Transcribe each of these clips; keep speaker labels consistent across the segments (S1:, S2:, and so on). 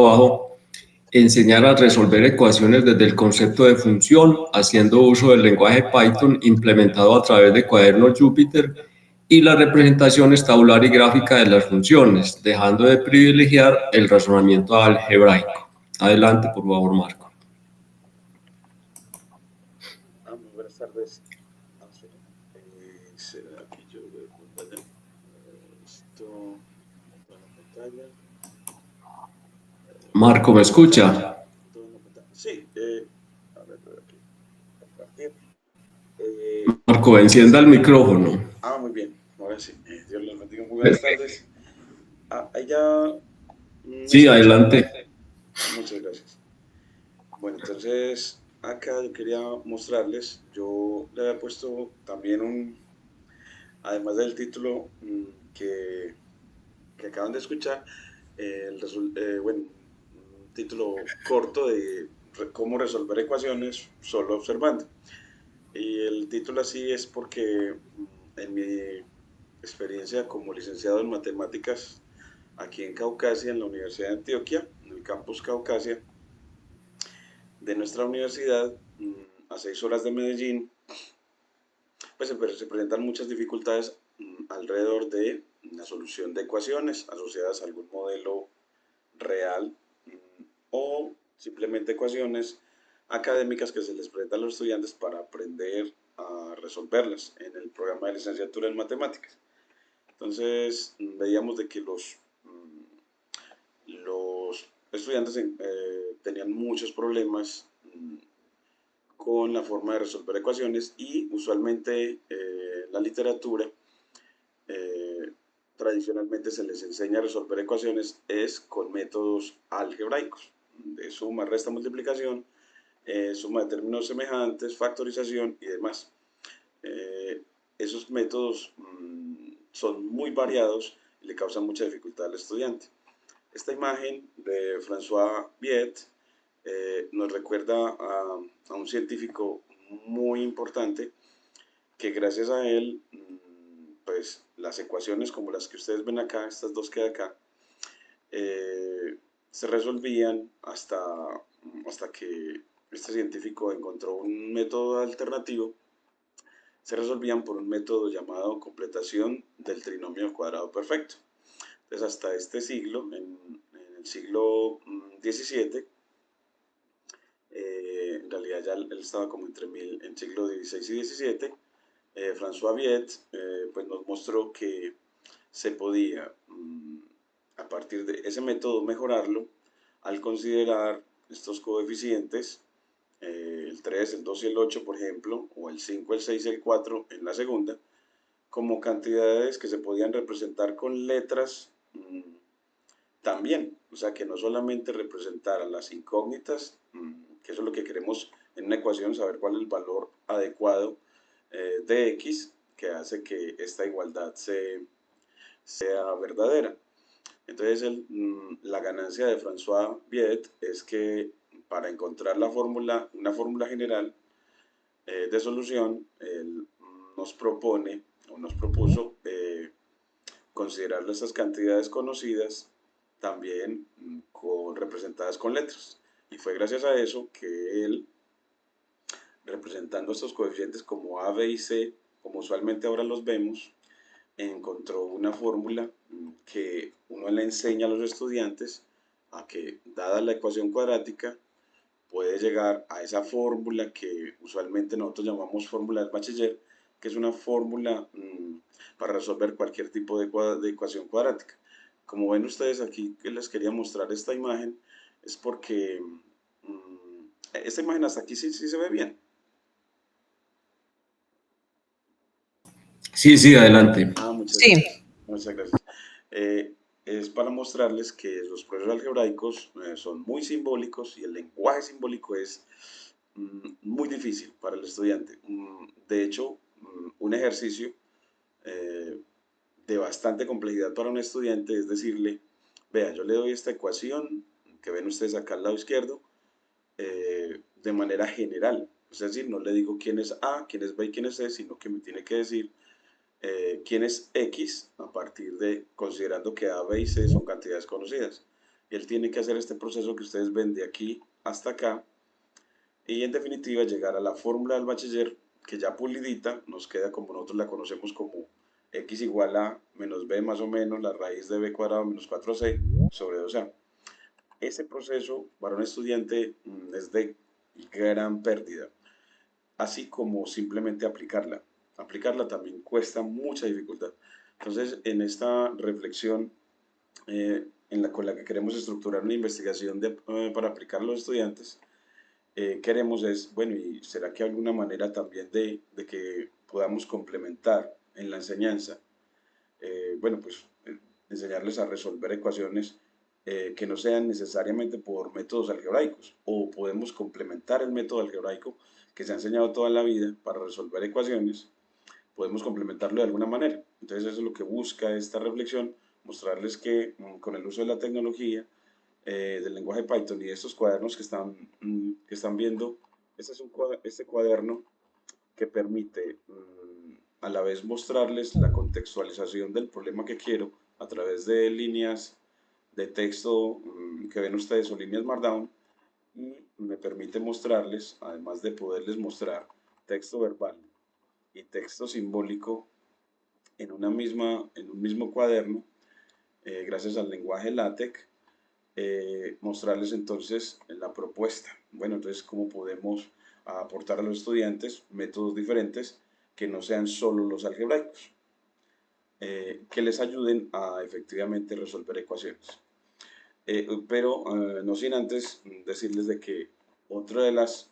S1: trabajo, enseñar a resolver ecuaciones desde el concepto de función, haciendo uso del lenguaje Python implementado a través de cuadernos Jupyter y las representaciones tabular y gráfica de las funciones, dejando de privilegiar el razonamiento algebraico. Adelante, por favor, Marco.
S2: Muy buenas tardes. ¿Será que yo veo pantalla? Esto, toda la pantalla.
S1: Marco, ¿me escucha?
S2: Sí, a ver, aquí, compartir.
S1: Marco, encienda el micrófono.
S2: Muy bien, ahora sí. Dios les bendiga, muy buenas tardes. Ahí ya.
S1: Sí, adelante.
S2: Muchas gracias. Bueno, entonces acá yo quería mostrarles, yo le había puesto también además del título que acaban de escuchar, un título corto de cómo resolver ecuaciones solo observando. Y el título así es porque en mi experiencia como licenciado en matemáticas aquí en Caucasia, en la Universidad de Antioquia, en el campus Caucasia de nuestra universidad, a 6 horas de Medellín, pues se presentan muchas dificultades alrededor de la solución de ecuaciones asociadas a algún modelo real o simplemente ecuaciones académicas que se les presentan a los estudiantes para aprender a resolverlas en el programa de licenciatura en matemáticas. Entonces veíamos de que los estudiantes tenían muchos problemas con la forma de resolver ecuaciones y usualmente la literatura tradicionalmente se les enseña a resolver ecuaciones es con métodos algebraicos de suma, resta, multiplicación, suma de términos semejantes, factorización y demás. Esos métodos son muy variados y le causan mucha dificultad al estudiante. Esta imagen de François Viet nos recuerda a un científico muy importante que gracias a él, pues las ecuaciones como las que ustedes ven acá, estas dos que hay acá, se resolvían hasta que este científico encontró un método alternativo. Se resolvían por un método llamado completación del trinomio cuadrado perfecto. Entonces hasta este siglo, en el siglo XVII, en realidad ya él estaba como en el siglo XVI y XVII, François Viet pues nos mostró que se podía a partir de ese método mejorarlo al considerar estos coeficientes, el 3, el 2 y el 8 por ejemplo, o el 5, el 6 y el 4 en la segunda, como cantidades que se podían representar con letras también, o sea que no solamente representar a las incógnitas, que eso es lo que queremos en una ecuación, saber cuál es el valor adecuado de x que hace que esta igualdad sea verdadera. Entonces la ganancia de François Viet es que para encontrar una fórmula general de solución, él nos propone o nos propuso considerar estas cantidades conocidas también representadas con letras. Y fue gracias a eso que él, representando estos coeficientes como A, B y C, como usualmente ahora los vemos, encontró una fórmula que uno le enseña a los estudiantes a que, dada la ecuación cuadrática, puede llegar a esa fórmula que usualmente nosotros llamamos fórmula del bachiller, que es una fórmula para resolver cualquier tipo de ecuación cuadrática. Como ven ustedes aquí, que les quería mostrar esta imagen, es porque esta imagen hasta aquí sí se ve bien.
S1: Sí, adelante.
S2: Muchas gracias. Es para mostrarles que los procesos algebraicos son muy simbólicos y el lenguaje simbólico es muy difícil para el estudiante. De hecho, un ejercicio de bastante complejidad para un estudiante es decirle, vea, yo le doy esta ecuación que ven ustedes acá al lado izquierdo de manera general. Es decir, no le digo quién es A, quién es B y quién es C, sino que me tiene que decir quién es X a partir de considerando que A, B y C son cantidades conocidas. Él tiene que hacer este proceso que ustedes ven de aquí hasta acá y en definitiva llegar a la fórmula del bachiller que ya pulidita nos queda como nosotros la conocemos como x igual a menos b más o menos la raíz de b cuadrado menos 4c sobre 2a. Ese proceso para un estudiante es de gran pérdida, así como simplemente aplicarla. Aplicarla también cuesta mucha dificultad. Entonces, en esta reflexión con la que queremos estructurar una investigación para aplicar a los estudiantes, queremos es, bueno, ¿y será que hay alguna manera también de que podamos complementar en la enseñanza? Bueno, pues enseñarles a resolver ecuaciones que no sean necesariamente por métodos algebraicos, o podemos complementar el método algebraico que se ha enseñado toda la vida para resolver ecuaciones, podemos complementarlo de alguna manera. Entonces eso es lo que busca esta reflexión, mostrarles que con el uso de la tecnología, del lenguaje Python y de estos cuadernos que están viendo, este cuaderno que permite a la vez mostrarles la contextualización del problema que quiero a través de líneas de texto que ven ustedes o líneas Markdown, y me permite mostrarles, además de poderles mostrar texto verbal y texto simbólico en un mismo cuaderno, gracias al lenguaje LaTeX, mostrarles entonces la propuesta. Bueno, entonces cómo podemos aportar a los estudiantes métodos diferentes que no sean solo los algebraicos, que les ayuden a efectivamente resolver ecuaciones. Pero no sin antes decirles de que otra de las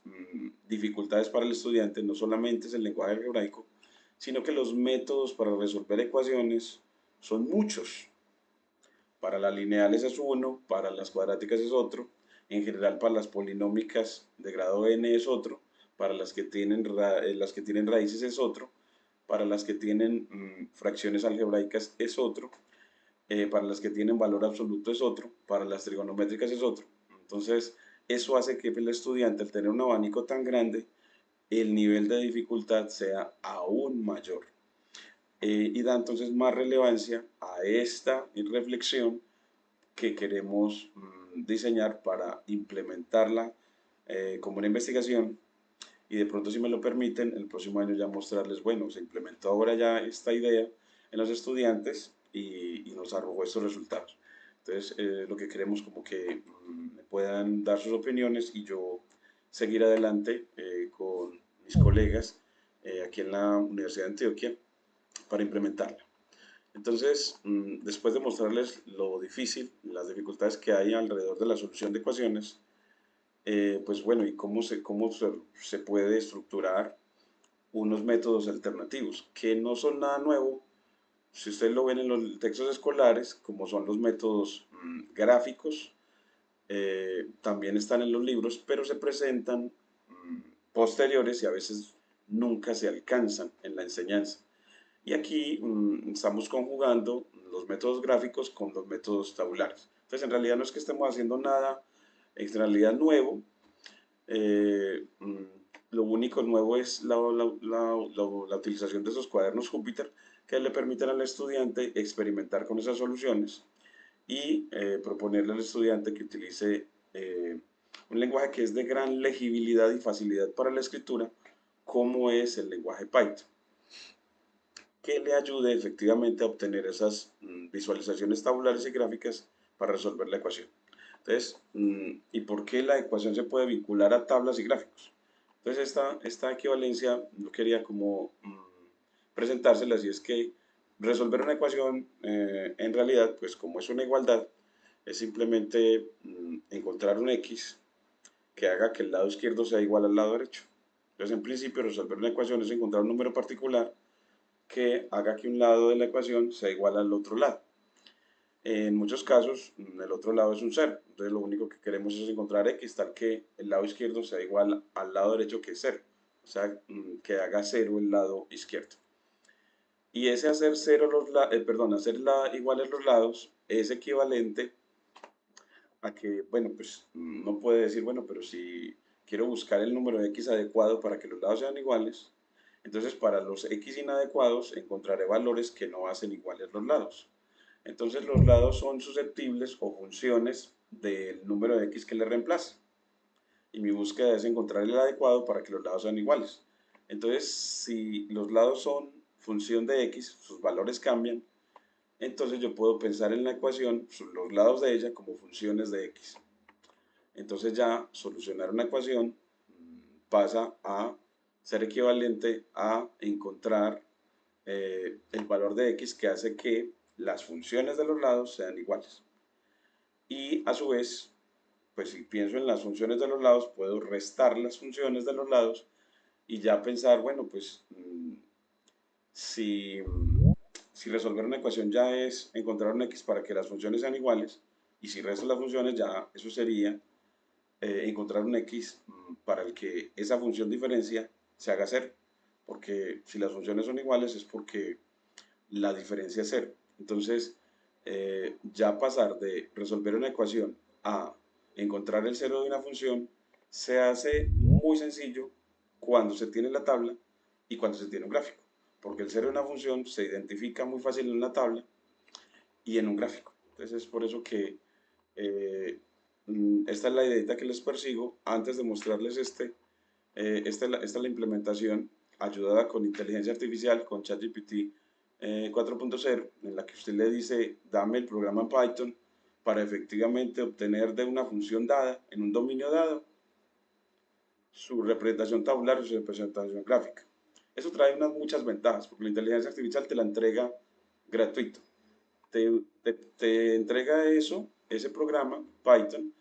S2: dificultades para el estudiante no solamente es el lenguaje algebraico, sino que los métodos para resolver ecuaciones son muchos. Para las lineales es uno, para las cuadráticas es otro, en general para las polinómicas de grado n es otro, para las que tienen raíces es otro, para las que tienen fracciones algebraicas es otro, para las que tienen valor absoluto es otro, para las trigonométricas es otro. Entonces, eso hace que el estudiante, al tener un abanico tan grande, el nivel de dificultad sea aún mayor. Y da entonces más relevancia a esta reflexión que queremos diseñar para implementarla como una investigación, y de pronto, si me lo permiten, el próximo año ya mostrarles, bueno, se implementó ahora ya esta idea en los estudiantes y nos arrojó estos resultados. Entonces, lo que queremos como que me puedan dar sus opiniones y yo seguir adelante con mis colegas aquí en la Universidad de Antioquia para implementarla. Entonces, después de mostrarles lo difícil, las dificultades que hay alrededor de la solución de ecuaciones, pues bueno, y cómo se puede estructurar unos métodos alternativos, que no son nada nuevo, si ustedes lo ven en los textos escolares, como son los métodos gráficos, también están en los libros, pero se presentan posteriores y a veces nunca se alcanzan en la enseñanza. Y aquí estamos conjugando los métodos gráficos con los métodos tabulares. Entonces, en realidad no es que estemos haciendo nada en realidad nuevo. Lo único nuevo es la utilización de esos cuadernos Júpiter que le permiten al estudiante experimentar con esas soluciones y proponerle al estudiante que utilice un lenguaje que es de gran legibilidad y facilidad para la escritura, como es el lenguaje Python, que le ayude efectivamente a obtener esas visualizaciones tabulares y gráficas para resolver la ecuación. Entonces, ¿y por qué la ecuación se puede vincular a tablas y gráficos? Entonces, esta equivalencia yo quería como presentárselas, y es que resolver una ecuación en realidad, pues como es una igualdad, es simplemente encontrar un x que haga que el lado izquierdo sea igual al lado derecho. Entonces, en principio, resolver una ecuación es encontrar un número particular que haga que un lado de la ecuación sea igual al otro lado. En muchos casos, el otro lado es un 0. Entonces, lo único que queremos es encontrar x tal que el lado izquierdo sea igual al lado derecho, que es 0. O sea, que haga 0 el lado izquierdo. Y ese hacer iguales los lados es equivalente a que, bueno, pues no puede decir, bueno, pero si quiero buscar el número de x adecuado para que los lados sean iguales, entonces para los x inadecuados encontraré valores que no hacen iguales los lados. Entonces los lados son susceptibles, o funciones del número de x que le reemplaza. Y mi búsqueda es encontrar el adecuado para que los lados sean iguales. Entonces, si los lados son función de x, sus valores cambian, entonces yo puedo pensar en la ecuación los lados de ella como funciones de x. Entonces ya solucionar una ecuación pasa a ser equivalente a encontrar el valor de x que hace que las funciones de los lados sean iguales. Y a su vez, pues si pienso en las funciones de los lados, puedo restar las funciones de los lados y ya pensar, bueno, pues si, si resolver una ecuación ya es encontrar un x para que las funciones sean iguales, y si resto las funciones ya eso sería encontrar un x para el que esa función diferencia se haga cero, porque si las funciones son iguales es porque la diferencia es cero. Entonces, ya pasar de resolver una ecuación a encontrar el cero de una función se hace muy sencillo cuando se tiene la tabla y cuando se tiene un gráfico, porque el cero de una función se identifica muy fácil en la tabla y en un gráfico. Entonces es por eso que eh, esta es la idea que les persigo antes de mostrarles esta es la implementación ayudada con inteligencia artificial, con ChatGPT 4.0, en la que usted le dice, dame el programa en Python para efectivamente obtener de una función dada, en un dominio dado, su representación tabular y su representación gráfica. Eso trae muchas ventajas, porque la inteligencia artificial te la entrega gratuito. Te entrega eso, ese programa, Python,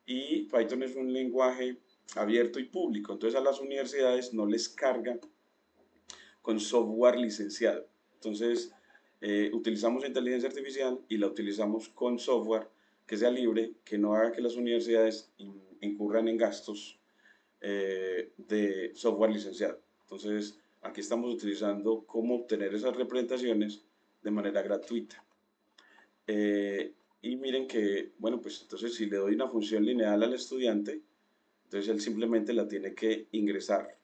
S2: y Python es un lenguaje abierto y público, entonces a las universidades no les carga con software licenciado. Entonces, utilizamos inteligencia artificial y la utilizamos con software que sea libre, que no haga que las universidades incurran en gastos de software licenciado. Entonces, aquí estamos utilizando cómo obtener esas representaciones de manera gratuita. Y miren que, bueno, pues entonces si le doy una función lineal al estudiante, entonces él simplemente la tiene que ingresar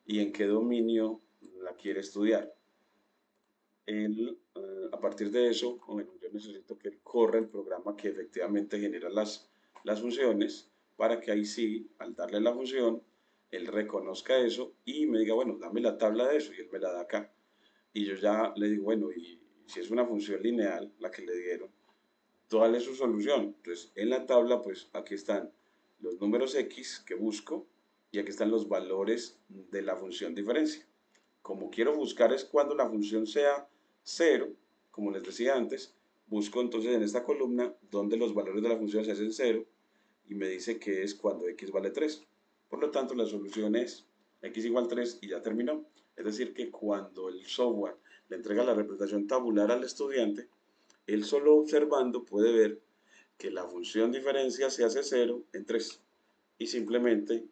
S2: y en qué dominio la quiere estudiar. Él, a partir de eso, bueno, yo necesito que él corra el programa que efectivamente genera las funciones para que ahí sí, al darle la función, él reconozca eso y me diga, bueno, dame la tabla de eso y él me la da acá. Y yo ya le digo, bueno, y si es una función lineal, la que le dieron, ¿cuál es su solución? Entonces, en la tabla, pues aquí están los números x que busco y aquí están los valores de la función diferencia. Como quiero buscar es cuando la función sea 0, como les decía antes, busco entonces en esta columna donde los valores de la función se hacen 0 y me dice que es cuando x vale 3. Por lo tanto, la solución es x igual 3 y ya terminó. Es decir, que cuando el software le entrega la representación tabular al estudiante, él solo observando puede ver que la función diferencia se hace 0 en 3 y simplemente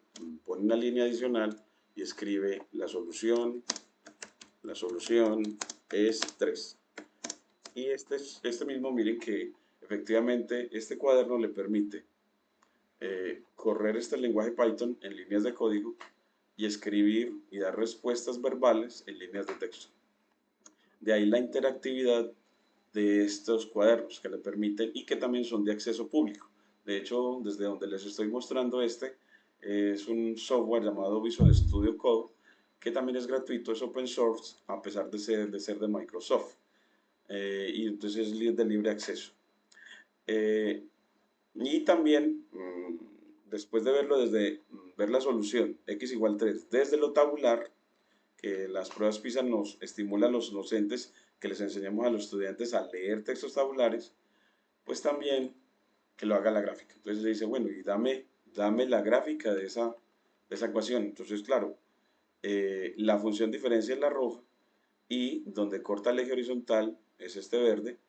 S2: pone una línea adicional y escribe la solución es 3. Y este mismo, miren que efectivamente este cuaderno le permite correr este lenguaje Python en líneas de código y escribir y dar respuestas verbales en líneas de texto. De ahí la interactividad de estos cuadernos que le permiten y que también son de acceso público. De hecho, desde donde les estoy mostrando es un software llamado Visual Studio Code que también es gratuito, es open source, a pesar de ser de Microsoft. Y entonces es de libre acceso. Y también, después de verlo desde ver la solución x igual 3 desde lo tabular, que las pruebas PISA nos estimulan a los docentes que les enseñamos a los estudiantes a leer textos tabulares, pues también que lo haga la gráfica. Entonces le dice, bueno, y dame la gráfica de esa ecuación. Entonces, claro, la función diferencia es la roja y donde corta el eje horizontal es este verde,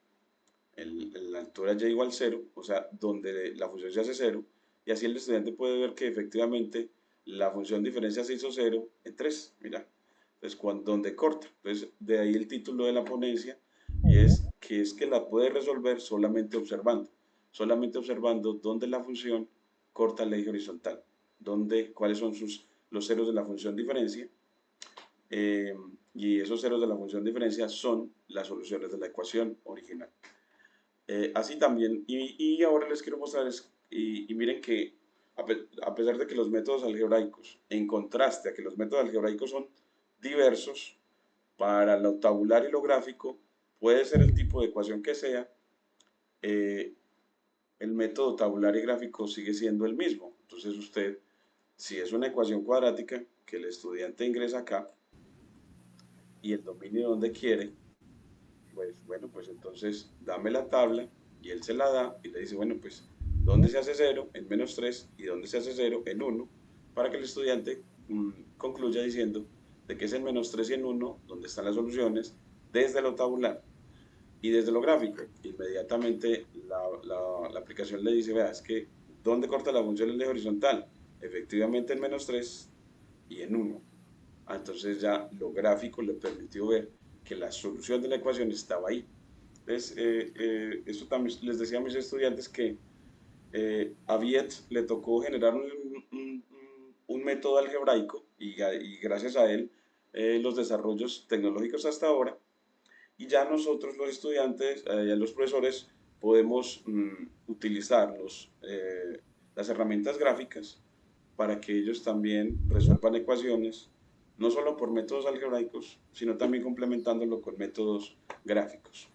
S2: la altura y igual 0, o sea, donde la función se hace 0, y así el estudiante puede ver que efectivamente la función diferencia se hizo 0 en 3, mira. Entonces, donde corta. Entonces, de ahí el título de la ponencia, y es que la puede resolver solamente observando dónde la función corta el eje horizontal, cuáles son los ceros de la función diferencia, y esos ceros de la función diferencia son las soluciones de la ecuación original. Así también, y ahora les quiero mostrar, y miren que a pesar de que los métodos algebraicos, en contraste a que los métodos algebraicos son diversos, para lo tabular y lo gráfico, puede ser el tipo de ecuación que sea, eh, el método tabular y gráfico sigue siendo el mismo. Entonces usted, si es una ecuación cuadrática, que el estudiante ingresa acá y el dominio donde quiere, pues bueno, pues entonces dame la tabla y él se la da y le dice, bueno, pues ¿dónde se hace cero? En -3 y ¿dónde se hace cero? En 1, para que el estudiante concluya diciendo de que es en -3 y en 1 donde están las soluciones desde lo tabular y desde lo gráfico. Inmediatamente la aplicación le dice, vea, es que ¿dónde corta la función el eje horizontal? Efectivamente en -3 y en 1. Entonces ya lo gráfico le permitió ver que la solución de la ecuación estaba ahí. Entonces, eso también les decía a mis estudiantes que a Viet le tocó generar un método algebraico y gracias a él los desarrollos tecnológicos hasta ahora. Y ya nosotros los estudiantes, los profesores, podemos utilizar las herramientas gráficas para que ellos también resuelvan ecuaciones, no solo por métodos algebraicos, sino también complementándolo con métodos gráficos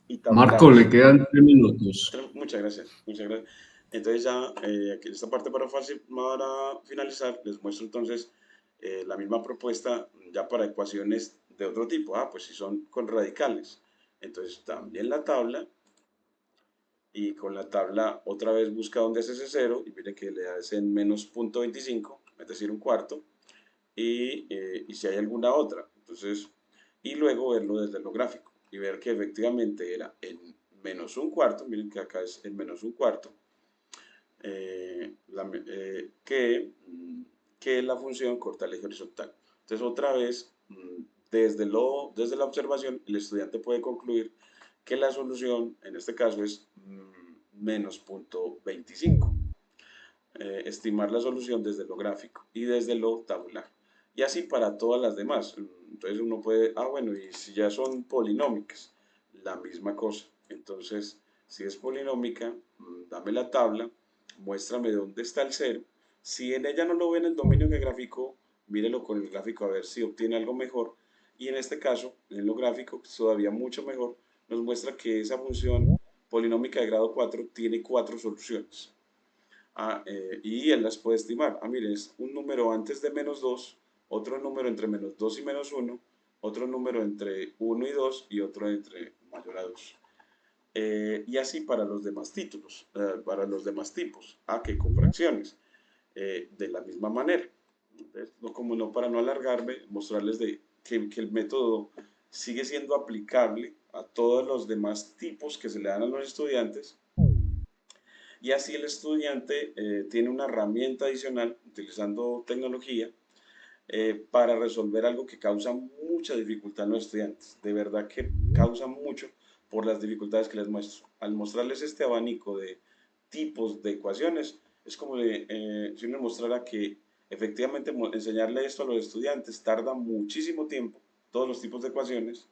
S2: y
S1: Marco, le
S2: tabulares.
S1: quedan 3 minutos.
S2: Muchas gracias, muchas gracias. Entonces ya, aquí en esta parte para finalizar, les muestro entonces la misma propuesta ya para ecuaciones de otro tipo. Pues si son con radicales. Entonces también la tabla, y con la tabla otra vez busca dónde es ese cero, y mire que le hacen menos 0.25, es decir, un cuarto, y si hay alguna otra. Entonces, y luego verlo desde lo gráfico y ver que efectivamente era en menos un cuarto, miren que acá es en menos un cuarto, que la función corta el eje horizontal. Entonces, otra vez, desde la observación, el estudiante puede concluir que la solución, en este caso, es menos 0.25. Estimar la solución desde lo gráfico y desde lo tabular. Y así para todas las demás. Entonces uno puede, bueno, y si ya son polinómicas, la misma cosa. Entonces, si es polinómica, dame la tabla, muéstrame dónde está el cero. Si en ella no lo ve en el dominio que gráfico, mírelo con el gráfico a ver si obtiene algo mejor. Y en este caso, en lo gráfico, todavía mucho mejor, nos muestra que esa función polinómica de grado 4 tiene 4 soluciones. Y él las puede estimar. Mire, es un número antes de -2, otro número entre -2 y -1, otro número entre 1 y 2 y otro entre mayor a 2. Y así para los demás títulos, para los demás tipos, que con fracciones, de la misma manera. Entonces, como no, para no alargarme, mostrarles que el método sigue siendo aplicable a todos los demás tipos que se le dan a los estudiantes, y así el estudiante tiene una herramienta adicional utilizando tecnología para resolver algo que causa mucha dificultad en los estudiantes. De verdad que causa mucho por las dificultades que les muestro. Al mostrarles este abanico de tipos de ecuaciones, es como si uno mostrara que efectivamente enseñarle esto a los estudiantes tarda muchísimo tiempo, todos los tipos de ecuaciones,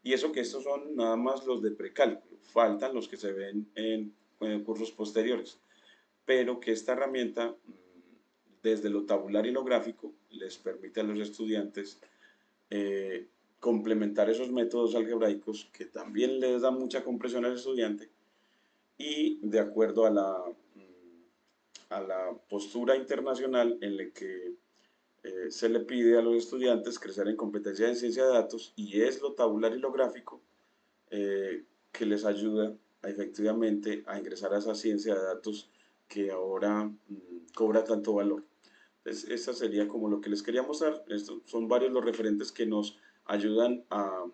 S2: y eso que estos son nada más los de precálculo, faltan los que se ven en cursos posteriores, pero que esta herramienta, desde lo tabular y lo gráfico, les permite a los estudiantes complementar esos métodos algebraicos que también les da mucha compresión al estudiante, y de acuerdo a la postura internacional en la que se le pide a los estudiantes crecer en competencia en ciencia de datos, y es lo tabular y lo gráfico que les ayuda efectivamente a ingresar a esa ciencia de datos que ahora cobra tanto valor. Entonces, esta sería como lo que les quería mostrar. Estos son varios los referentes que nos ayudan a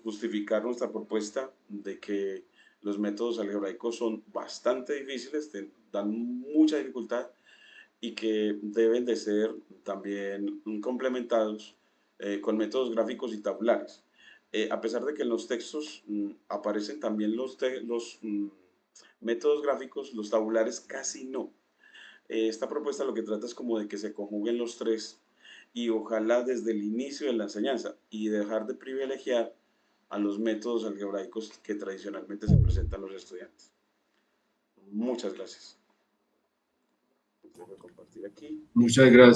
S2: justificar nuestra propuesta de que los métodos algebraicos son bastante difíciles, dan mucha dificultad, y que deben de ser también complementados con métodos gráficos y tabulares. A pesar de que en los textos aparecen también los métodos gráficos, los tabulares casi no. Esta propuesta lo que trata es como de que se conjuguen los tres, y ojalá desde el inicio de la enseñanza, y dejar de privilegiar a los métodos algebraicos que tradicionalmente se presentan a los estudiantes. Muchas gracias. Voy a compartir aquí.
S1: Muchas gracias.